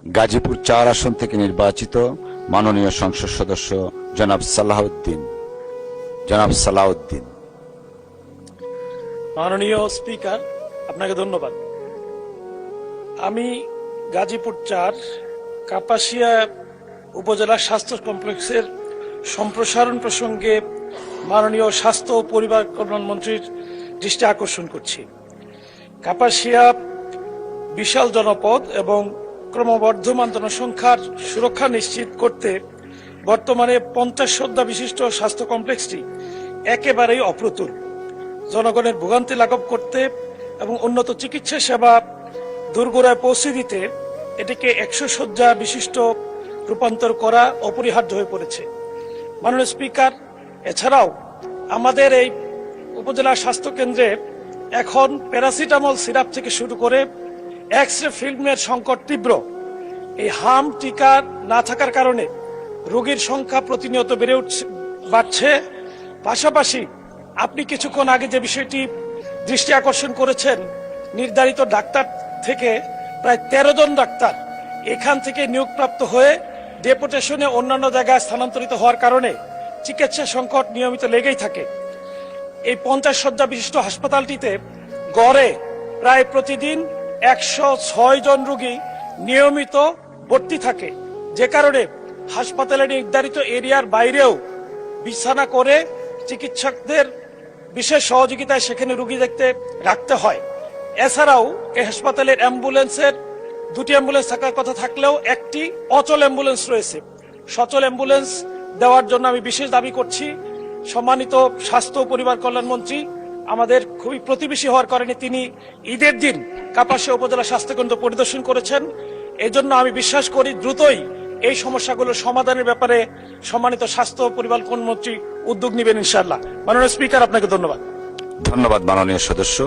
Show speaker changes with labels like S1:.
S1: গাজীপুর ৪ আসন থেকে নির্বাচিত মাননীয় সংসদ সদস্য জনাব সালাউদ্দিন।
S2: মাননীয় স্পিকার, আপনাকে ধন্যবাদ। আমি গাজীপুর ৪ কাপাসিয়া উপজেলা স্বাস্থ্য কমপ্লেক্সের সম্প্রসারণ প্রসঙ্গে মাননীয় স্বাস্থ্য ও পরিবার কল্যাণ মন্ত্রীর দৃষ্টি আকর্ষণ করছি। কাপাসিয়া বিশাল জনপদ এবং ক্রমবর্ধমান জনসংখ্যার সুরক্ষা নিশ্চিত করতে বর্তমানে 50 শয্যা বিশিষ্ট স্বাস্থ্য কমপ্লেক্সটি একেবারেই অপ্রতুল। জনগণের ভোগান্তি লাঘব করতে এবং উন্নত চিকিৎসা সেবা দোরগোড়ায় পৌঁছে দিতে এটিকে 100 শয্যা বিশিষ্ট রূপান্তর করা অপরিহার্য হয়ে পড়েছে। মাননীয় স্পিকার, এছাড়াও আমাদের এই উপজেলা স্বাস্থ্য কেন্দ্রে এখন প্যারাসিটামল সিরাপ থেকে শুরু করে এক্স-রে ফিল্মের সংকট তীব্র। এই হাম টিকা না থাকার কারণে রোগীর সংখ্যা প্রতিনিয়ত বাড়ছে। পাশাপাশি আপনি কিছুক্ষণ আগে যে বিষয়টি দৃষ্টি আকর্ষণ করেছেন, নির্ধারিত ডাক্তার থেকে প্রায় 13 জন ডাক্তার এখান থেকে নিয়োগপ্রাপ্ত হয়ে ডেপুটেশনে অন্যান্য জায়গায় স্থানান্তরিত হওয়ার কারণে চিকিৎসা সংকট নিয়মিত লেগেই থাকে। এই 50 শয্যা বিশিষ্ট হাসপাতালটিতে গড়ে প্রায় প্রতিদিন 106 জন রোগী নিয়মিত ভর্তি থাকে, যে কারণে হাসপাতালের নির্ধারিত এরিয়ার বাইরেও বিছানা করে চিকিৎসকদের বিশেষ সহযোগিতায় সেখানে রোগী দেখতে রাখতে হয়। এছাড়াও এই হাসপাতালের অ্যাম্বুলেন্সের 2টি অ্যাম্বুলেন্স থাকার কথা থাকলেও একটি অচল অ্যাম্বুলেন্স রয়েছে। সচল অ্যাম্বুলেন্স দেওয়ার জন্য আমি বিশেষ দাবি করছি। সম্মানিত স্বাস্থ্য ও পরিবার কল্যাণ মন্ত্রী আমাদের খুবই প্রতিবেশী হওয়ার কারণে তিনি ঈদের দিন কাপাসিয়া উপজেলা স্বাস্থ্যকেন্দ্র পরিদর্শন করেছেন। এজন্য আমি বিশ্বাস করি দ্রুতই এই সমস্যাগুলো সমাধানের ব্যাপারে সম্মানিত স্বাস্থ্য ও পরিবার কল্যাণ মন্ত্রী উদ্যোগ নেবেন ইনশাআল্লাহ। মাননীয় স্পিকার, আপনাকে ধন্যবাদ।
S1: ধন্যবাদ মাননীয় সদস্য।